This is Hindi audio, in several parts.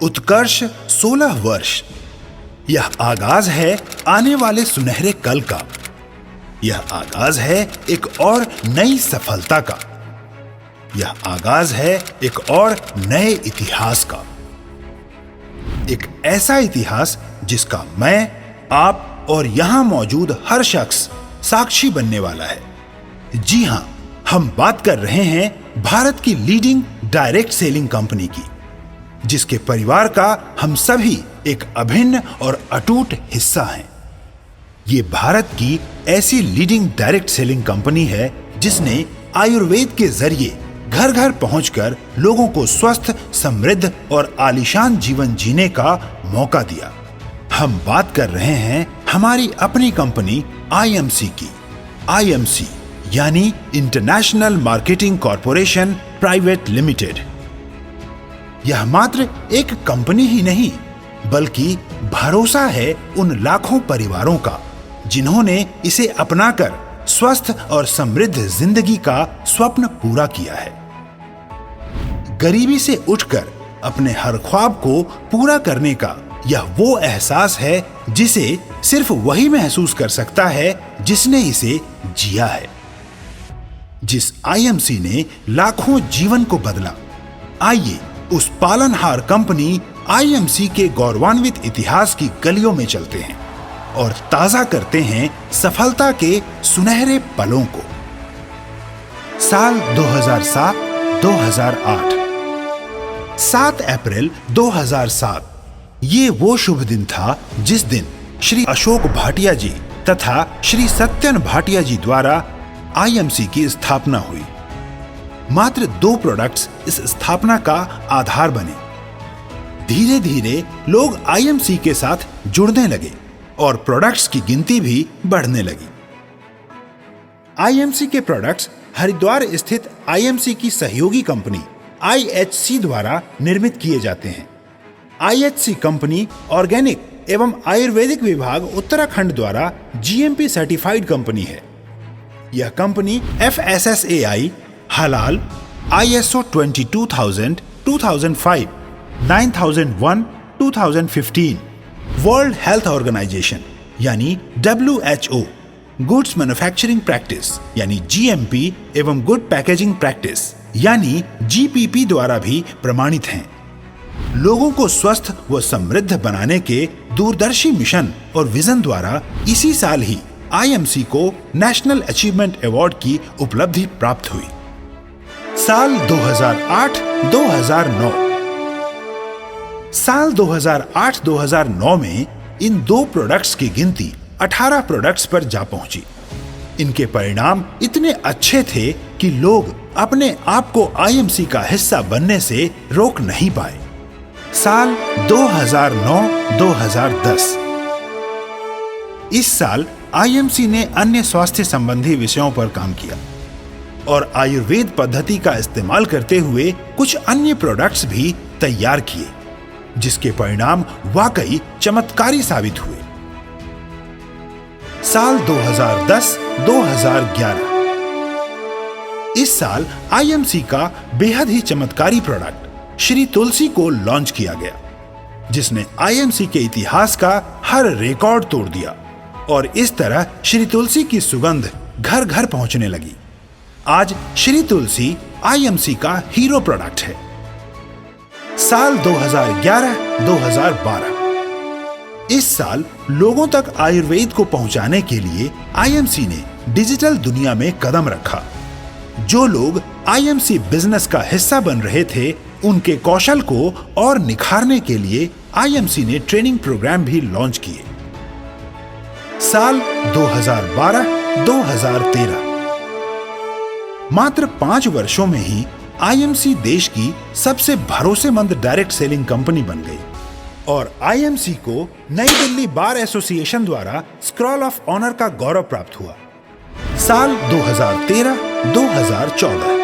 उत्कर्ष 16 वर्ष। यह आगाज है आने वाले सुनहरे कल का। यह आगाज है एक और नई सफलता का। यह आगाज है एक और नए इतिहास का। एक ऐसा इतिहास जिसका मैं, आप और यहां मौजूद हर शख्स साक्षी बनने वाला है। जी हां, हम बात कर रहे हैं भारत की लीडिंग डायरेक्ट सेलिंग कंपनी की, जिसके परिवार का हम सभी एक अभिन्न और अटूट हिस्सा हैं। ये भारत की ऐसी लीडिंग डायरेक्ट सेलिंग कंपनी है जिसने आयुर्वेद के जरिए घर घर पहुंचकर लोगों को स्वस्थ, समृद्ध और आलीशान जीवन जीने का मौका दिया। हम बात कर रहे हैं हमारी अपनी कंपनी आईएमसी की। आईएमसी यानी international marketing corporation private limited. यह मात्र एक कंपनी ही नहीं, बल्कि भरोसा है उन लाखों परिवारों का जिन्होंने इसे अपनाकर स्वस्थ और समृद्ध जिंदगी का स्वप्न पूरा किया है। गरीबी से उठकर अपने हर ख्वाब को पूरा करने का यह वो एहसास है जिसे सिर्फ वही महसूस कर सकता है जिसने इसे जिया है। जिस आईएमसी ने लाखों जीवन को बदला, आइए उस पालनहार कंपनी आईएमसी के गौरवान्वित इतिहास की गलियों में चलते हैं और ताजा करते हैं सफलता के सुनहरे पलों को। साल 2007-2008। 7 अप्रैल 2007 ये वो शुभ दिन था जिस दिन श्री अशोक भाटिया जी तथा श्री सत्यन भाटिया जी द्वारा आईएमसी की स्थापना हुई। मात्र 2 प्रोडक्ट्स इस स्थापना का आधार बने। धीरे धीरे लोग आईएमसी के साथ जुड़ने लगे और प्रोडक्ट्स की गिनती भी बढ़ने लगी। आईएमसी के प्रोडक्ट्स हरिद्वार स्थित आईएमसी की सहयोगी कंपनी आईएचसी द्वारा निर्मित किए जाते हैं। आईएचसी कंपनी ऑर्गेनिक एवं आयुर्वेदिक विभाग उत्तराखंड द्वारा जीएमपी सर्टिफाइड कंपनी है। यह कंपनी FSSAI, हलाल, ISO 22000, 2005, 9001, 2015, वर्ल्ड हेल्थ ऑर्गेनाइजेशन यानी WHO, गुड्स मैन्युफैक्चरिंग प्रैक्टिस यानी GMP एवं गुड पैकेजिंग प्रैक्टिस यानी GPP द्वारा भी प्रमाणित हैं। लोगों को स्वस्थ व समृद्ध बनाने के दूरदर्शी मिशन और विजन द्वारा इसी साल ही आईएमसी को नेशनल अचीवमेंट अवार्ड की उपलब्धि प्राप्त हुई। साल 2008-2009। साल 2008-2009 में इन 2 प्रोडक्ट्स की गिनती 18 प्रोडक्ट्स पर जा पहुंची। इनके परिणाम इतने अच्छे थे कि लोग अपने आप को आईएमसी का हिस्सा बनने से रोक नहीं पाए। साल 2009-2010। इस साल आईएमसी ने अन्य स्वास्थ्य संबंधी विषयों पर काम किया और आयुर्वेद पद्धति का इस्तेमाल करते हुए कुछ अन्य प्रोडक्ट्स भी तैयार किए, जिसके परिणाम वाकई चमत्कारी साबित हुए। साल 2010-2011। इस साल आईएमसी का बेहद ही चमत्कारी प्रोडक्ट श्री तुलसी को लॉन्च किया गया, जिसने आईएमसी के इतिहास का हर रिकॉर्ड तोड़ दिया और इस तरह श्री तुलसी की सुगंध घर घर पहुंचने लगी। आज श्री तुलसी आईएमसी का हीरो प्रोडक्ट है। साल 2011-2012। इस साल लोगों तक आयुर्वेद को पहुंचाने के लिए आईएमसी ने डिजिटल दुनिया में कदम रखा। जो लोग आईएमसी बिजनेस का हिस्सा बन रहे थे, उनके कौशल को और निखारने के लिए आईएमसी ने ट्रेनिंग प्रोग्राम भी लॉन्च किए। साल 2012-2013। मात्र 5 वर्षों में ही आईएमसी देश की सबसे भरोसेमंद डायरेक्ट सेलिंग कंपनी बन गई और आईएमसी को नई दिल्ली बार एसोसिएशन द्वारा स्क्रॉल ऑफ ऑनर का गौरव प्राप्त हुआ। साल 2013-2014।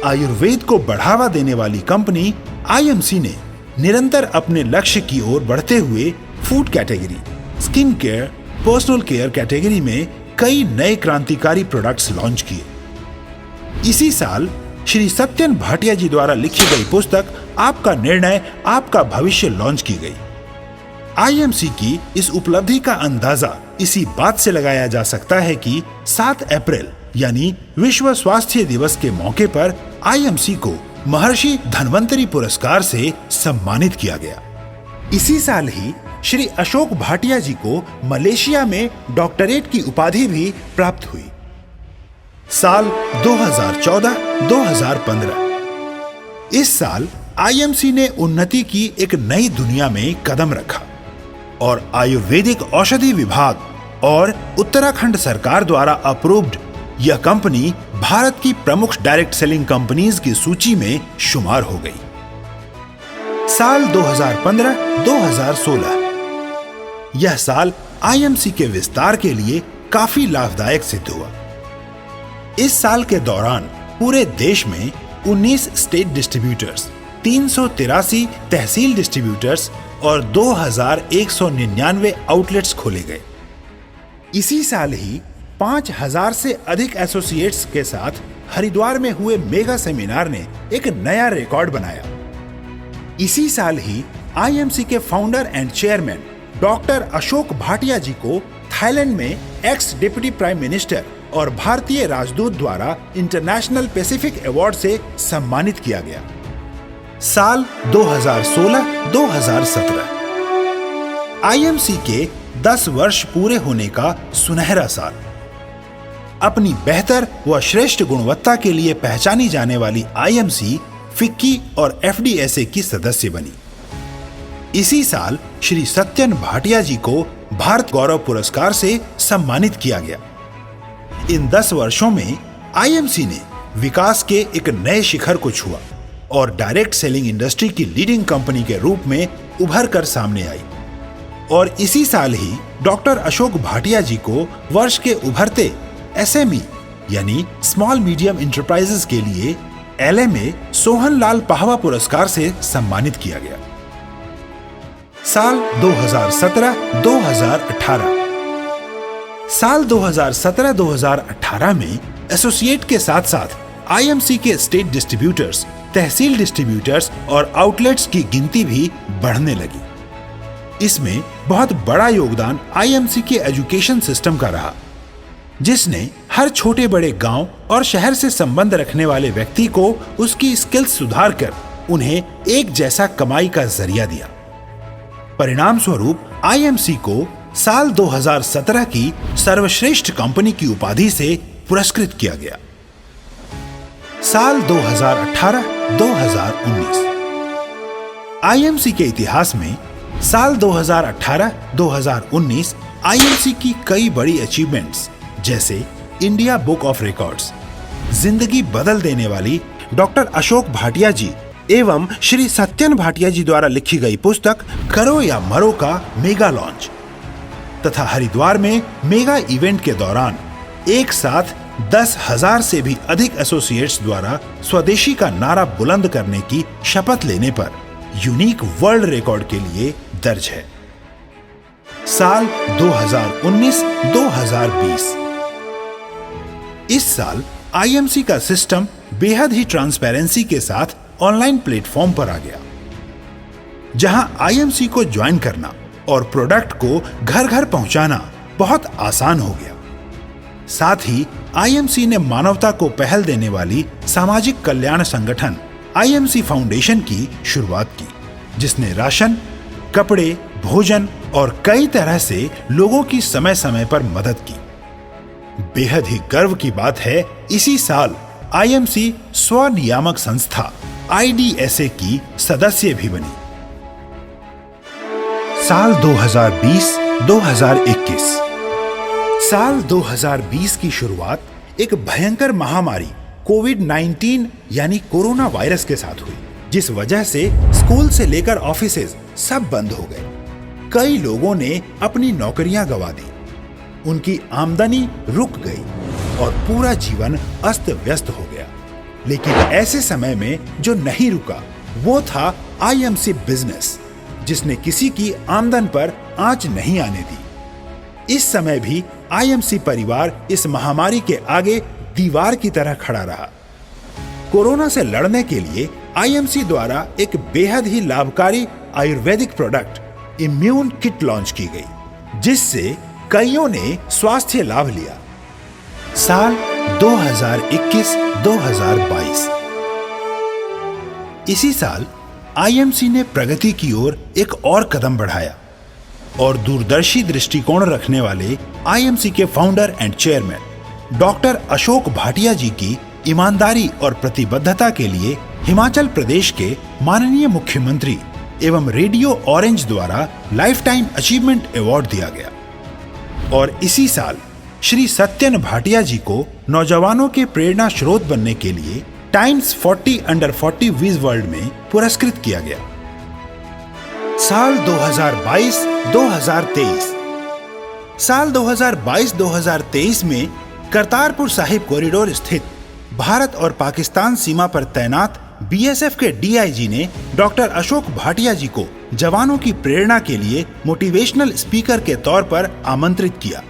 आयुर्वेद को बढ़ावा देने वाली कंपनी आईएमसी ने निरंतर अपने लक्ष्य की ओर बढ़ते हुए food category, skin care, personal care category में कई नए क्रांतिकारी प्रोडक्ट्स लॉन्च किए। इसी साल श्री सत्यन भाटिया जी द्वारा लिखी गई पुस्तक आपका निर्णय आपका भविष्य लॉन्च की गई। आईएमसी की इस उपलब्धि का अंदाजा इसी बात से लगाया जा सकता है कि 7 अप्रैल यानी विश्व स्वास्थ्य दिवस के मौके पर आईएमसी को महर्षि धन्वंतरी पुरस्कार से सम्मानित किया गया। इसी साल ही श्री अशोक भाटिया जी को मलेशिया में डॉक्टरेट की उपाधि भी प्राप्त हुई। साल 2014-2015 इस साल आईएमसी ने उन्नति की एक नई दुनिया में कदम रखा और आयुर्वेदिक औषधि विभाग और उत्तराखंड सरकार द्वारा अप्रूव्ड यह कंपनी भारत की प्रमुख डायरेक्ट सेलिंग कंपनीज की सूची में शुमार हो गई। साल 2015-2016 यह साल आईएमसी के विस्तार के लिए काफी लाभदायक सिद्ध हुआ। इस साल के दौरान पूरे देश में 19 स्टेट डिस्ट्रीब्यूटर्स, 383 तहसील डिस्ट्रीब्यूटर्स और 2199 आउटलेट्स खोले गए। इसी साल ही 5000 से अधिक एसोसिएट्स के साथ हरिद्वार में हुए मेगा सेमिनार ने एक नया रिकॉर्ड बनाया। इसी साल ही आईएमसी के founder and chairman doctor Ashok Bhatia ji को थाईलैंड में एक्स डिप्टी प्राइम मिनिस्टर और भारतीय राजदूत द्वारा इंटरनेशनल पैसिफिक अवार्ड से सम्मानित किया गया। साल 2016-2017 आईएमसी के 10 वर्ष पूरे होने का सुनहरा साल। अपनी बेहतर व श्रेष्ठ गुणवत्ता के लिए पहचानी जाने वाली आईएमसी फिक्की और एफडीएसए की सदस्य बनी। इसी साल श्री सत्यन भाटिया जी को भारत गौरव पुरस्कार से सम्मानित किया गया। इन 10 वर्षों में आईएमसी ने विकास के एक नए शिखर को छुआ और डायरेक्ट सेलिंग इंडस्ट्री की लीडिंग कंपनी के रूप में उभर कर सामने आई। और इसी साल ही डॉक्टर अशोक भाटिया जी को वर्ष के उभरते एसएमई यानी स्मॉल मीडियम इंटरप्राइजेस के लिए एलएमए सोहन लाल पाहवा पुरस्कार से सम्मानित किया गया। साल 2017-2018 साल 2017-2018 में एसोसिएट के साथ साथ आईएमसी के स्टेट डिस्ट्रीब्यूटर्स, तहसील डिस्ट्रीब्यूटर्स और आउटलेट्स की गिनती भी बढ़ने लगी। इसमें बहुत बड़ा योगदान आईएमसी के एजुकेशन सिस्टम का रहा, जिसने हर छोटे बड़े गांव और शहर से संबंध रखने वाले व्यक्ति को उसकी स्किल्स सुधार कर उन्हें एक जैसा कमाई का जरिया दिया। परिणाम स्वरूप आईएमसी को साल 2017 की सर्वश्रेष्ठ कंपनी की उपाधि से पुरस्कृत किया गया। साल 2018-2019 आईएमसी के इतिहास में साल 2018-2019 आईएमसी की कई बड़ी अचीवमेंट्स जैसे इंडिया बुक ऑफ रिकॉर्ड्स, जिंदगी बदल देने वाली डॉक्टर अशोक भाटिया जी एवं श्री सत्यन भाटिया जी द्वारा लिखी गई पुस्तक करो या मरो का मेगा लॉन्च तथा हरिद्वार में मेगा इवेंट के दौरान एक साथ 10,000 से भी अधिक एसोसिएट्स द्वारा स्वदेशी का नारा बुलंद करने की शपथ लेने पर यूनिक वर्ल्ड रिकॉर्ड के लिए दर्ज है। साल 2019-2020 इस साल आईएमसी का सिस्टम बेहद ही ट्रांसपेरेंसी के साथ ऑनलाइन प्लेटफॉर्म पर आ गया, जहां आईएमसी को ज्वाइन करना और प्रोडक्ट को घर घर पहुंचाना बहुत आसान हो गया। साथ ही आईएमसी ने मानवता को पहल देने वाली सामाजिक कल्याण संगठन आईएमसी फाउंडेशन की शुरुआत की, जिसने राशन, कपड़े, भोजन और कई तरह से लोगों की समय समय पर मदद की। बेहद ही गर्व की बात है, इसी साल आईएमसी स्वनियामक संस्था आईडीएसए की सदस्य भी बनी। साल 2020-2021 साल 2020 की शुरुआत एक भयंकर महामारी कोविड-19 यानी कोरोना वायरस के साथ हुई, जिस वजह से स्कूल से लेकर ऑफिसेज सब बंद हो गए। कई लोगों ने अपनी नौकरियां गंवा दी, उनकी आमदनी रुक गई और पूरा जीवन अस्त व्यस्त हो गया। लेकिन ऐसे समय में जो नहीं रुका वो था आईएमसी बिजनेस, जिसने किसी की आमदन पर आंच नहीं आने दी। इस समय भी आईएमसी परिवार इस महामारी के आगे दीवार की तरह खड़ा रहा। कोरोना से लड़ने के लिए आईएमसी द्वारा एक बेहद ही लाभकारी Ayurvedic product immune kit launch की गई, जिससे कईयों ने स्वास्थ्य लाभ लिया। साल 2021-2022। इसी साल आईएमसी ने प्रगति की ओर एक और कदम बढ़ाया और दूरदर्शी दृष्टिकोण रखने वाले आईएमसी के founder and chairman doctor Ashok Bhatia ji की ईमानदारी और प्रतिबद्धता के लिए हिमाचल प्रदेश के माननीय मुख्यमंत्री एवं रेडियो ऑरेंज द्वारा लाइफ टाइम अचीवमेंट अवार्ड दिया गया। और इसी साल श्री सत्यन भाटिया जी को नौजवानों के प्रेरणा स्रोत बनने के लिए टाइम्स 40 अंडर 40 विज वर्ल्ड में पुरस्कृत किया गया। साल 2022-2023। साल 2022-2023 में करतारपुर साहिब कॉरिडोर स्थित भारत और पाकिस्तान सीमा पर तैनात बीएसएफ के डीआईजी ने डॉक्टर अशोक भाटिया जी को जवानों की प्रेरणा के लिए मोटिवेशनल स्पीकर के तौर पर आमंत्रित किया,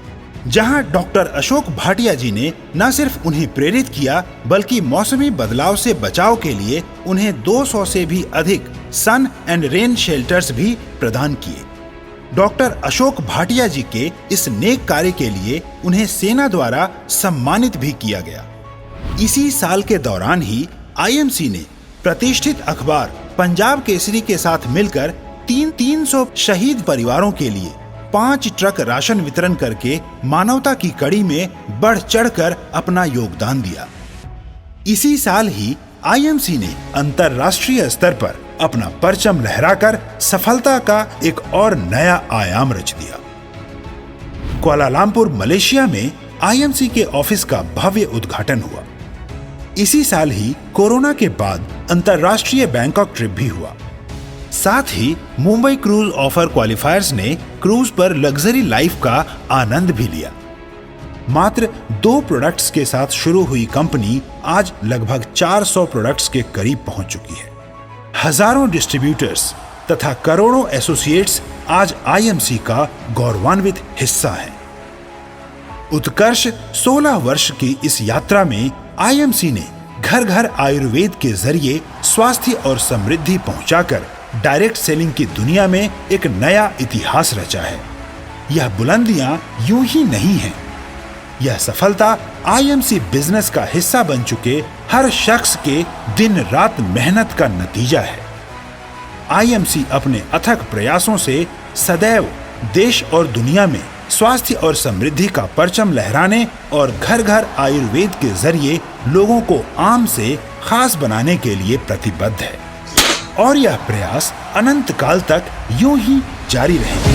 जहां डॉक्टर अशोक भाटिया जी ने न सिर्फ उन्हें प्रेरित किया बल्कि मौसमी बदलाव से बचाव के लिए उन्हें 200 से भी अधिक सन एंड रेन शेल्टर्स भी प्रदान किए। डॉक्टर अशोक भाटिया जी के इस नेक कार्य के लिए उन्हें सेना द्वारा सम्मानित भी किया गया। इसी साल के दौरान ही आईएमसी ने प्रतिष्ठित अखबार पंजाब केसरी के साथ मिलकर 300 शहीद परिवारों के लिए 5 ट्रक राशन वितरण करके मानवता की कड़ी में बढ़ चढ़कर अपना योगदान दिया। इसी साल ही आईएमसी ने अंतर्राष्ट्रीय स्तर पर अपना परचम लहराकर सफलता का एक और नया आयाम रच दिया। कुआलालंपुर मलेशिया में आईएमसी के ऑफिस का भव्य उद्घाटन हुआ। इसी साल ही कोरोना के बाद अंतर्राष्ट्रीय बैंकॉक ट्रिप भी हुआ। साथ ही मुंबई क्रूज ऑफर क्वालिफायर्स ने क्रूज पर लग्जरी लाइफ का आनंद भी लिया। मात्र 2 प्रोडक्ट्स के साथ शुरू हुई कंपनी आज लगभग 400 प्रोडक्ट्स के करीब पहुंच चुकी है। हजारों डिस्ट्रीब्यूटर्स तथा करोड़ों एसोसिएट्स आज आईएमसी का गौरवान्वित हिस्सा हैं। उत्कर्ष 16 वर्ष की इस यात्रा में आईएमसी ने घर घर आयुर्वेद के जरिए स्वास्थ्य और समृद्धि पहुंचाकर डायरेक्ट सेलिंग की दुनिया में एक नया इतिहास रचा है। यह बुलंदियां यूं ही नहीं हैं। यह सफलता आईएमसी बिजनेस का हिस्सा बन चुके हर शख्स के दिन रात मेहनत का नतीजा है। आईएमसी अपने अथक प्रयासों से सदैव देश और दुनिया में स्वास्थ्य और समृद्धि का परचम लहराने और घर घर आयुर्वेद के जरिए लोगों को आम से खास बनाने के लिए प्रतिबद्ध है और यह प्रयास अनंत काल तक यूं ही जारी रहेगा।